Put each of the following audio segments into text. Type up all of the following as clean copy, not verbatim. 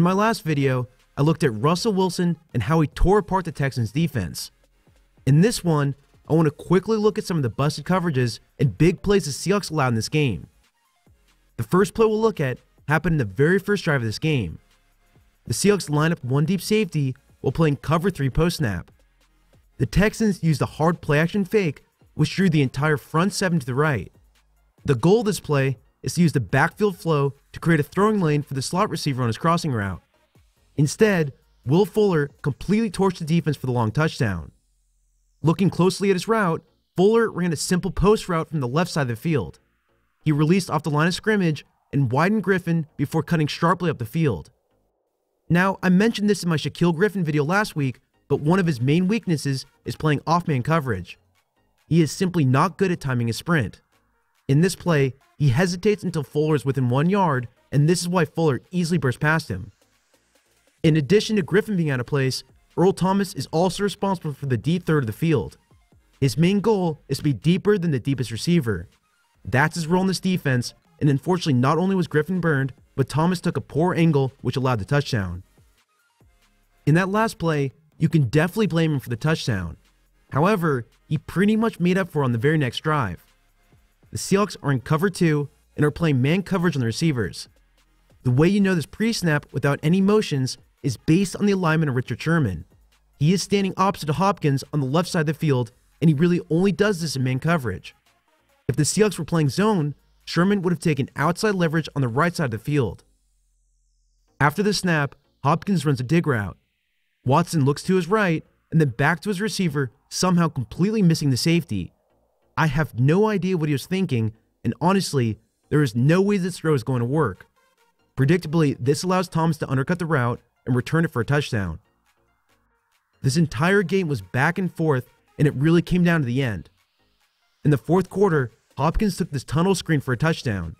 my last video, I looked at Russell Wilson and how he tore apart the Texans defense. In this one, I want to quickly look at some of the busted coverages and big plays the Seahawks allowed in this game. The first play we'll look at happened in the very first drive of this game. The Seahawks line up one deep safety while playing cover 3 post-snap. The Texans used a hard play-action fake, which drew the entire front 7 to the right. The goal of this play is to use the backfield flow to create a throwing lane for the slot receiver on his crossing route. Instead, Will Fuller completely torched the defense for the long touchdown. Looking closely at his route, Fuller ran a simple post route from the left side of the field. He released off the line of scrimmage and widened Griffin before cutting sharply up the field. Now, I mentioned this in my Shaquille Griffin video last week, but one of his main weaknesses is playing off-man coverage. He is simply not good at timing his sprint. In this play, he hesitates until Fuller is within 1 yard, and this is why Fuller easily burst past him. In addition to Griffin being out of place, Earl Thomas is also responsible for the deep third of the field. His main goal is to be deeper than the deepest receiver. That's his role in this defense, and unfortunately not only was Griffin burned, but Thomas took a poor angle which allowed the touchdown. In that last play, you can definitely blame him for the touchdown. However, he pretty much made up for it on the very next drive. The Seahawks are in cover 2 and are playing man coverage on the receivers. The way you know this pre-snap without any motions is based on the alignment of Richard Sherman. He is standing opposite to Hopkins on the left side of the field, and he really only does this in man coverage. If the Seahawks were playing zone, Sherman would have taken outside leverage on the right side of the field. After the snap, Hopkins runs a dig route. Watson looks to his right and then back to his receiver, somehow completely missing the safety. I have no idea what he was thinking, and honestly, there is no way this throw is going to work. Predictably, this allows Thomas to undercut the route and return it for a touchdown. This entire game was back and forth, and it really came down to the end. In the fourth quarter, Hopkins took this tunnel screen for a touchdown.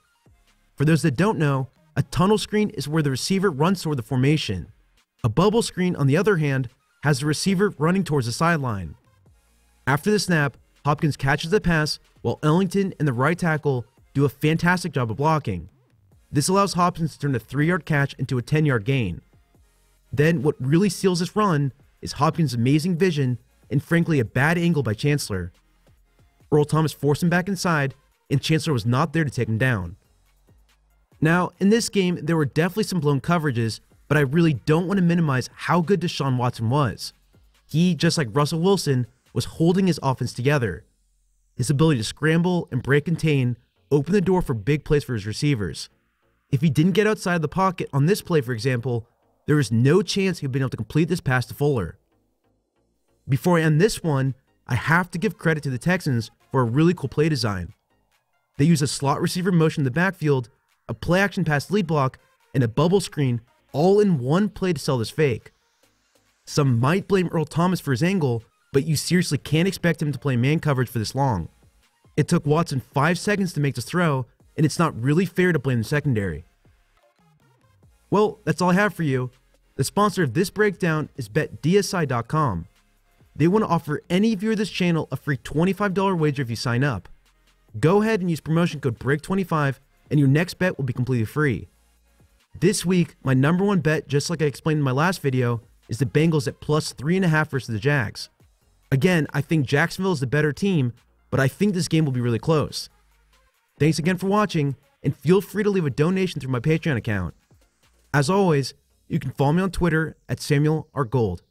For those that don't know, a tunnel screen is where the receiver runs toward the formation. A bubble screen, on the other hand, has the receiver running towards the sideline. After the snap, Hopkins catches the pass while Ellington and the right tackle do a fantastic job of blocking. This allows Hopkins to turn a 3-yard catch into a 10-yard gain. Then what really seals this run is Hopkins' amazing vision and frankly a bad angle by Chancellor. Earl Thomas forced him back inside, and Chancellor was not there to take him down. Now, in this game, there were definitely some blown coverages, but I really don't want to minimize how good Deshaun Watson was. He, just like Russell Wilson, was holding his offense together. His ability to scramble and break contain opened the door for big plays for his receivers. If he didn't get outside of the pocket on this play, for example, there is no chance he would have been able to complete this pass to Fuller. Before I end this one, I have to give credit to the Texans for a really cool play design. They use a slot receiver motion in the backfield, a play action pass lead block, and a bubble screen all in one play to sell this fake. Some might blame Earl Thomas for his angle, but you seriously can't expect him to play man coverage for this long. It took Watson 5 seconds to make this throw, and it's not really fair to blame the secondary. Well, that's all I have for you. The sponsor of this breakdown is BetDSI.com. They want to offer any viewer of this channel a free $25 wager if you sign up. Go ahead and use promotion code BREAK25 and your next bet will be completely free. This week, my number one bet, just like I explained in my last video, is the Bengals at plus 3.5 versus the Jags. Again, I think Jacksonville is the better team, but I think this game will be really close. Thanks again for watching, and feel free to leave a donation through my Patreon account. As always, you can follow me on Twitter at Samuel R. Gold.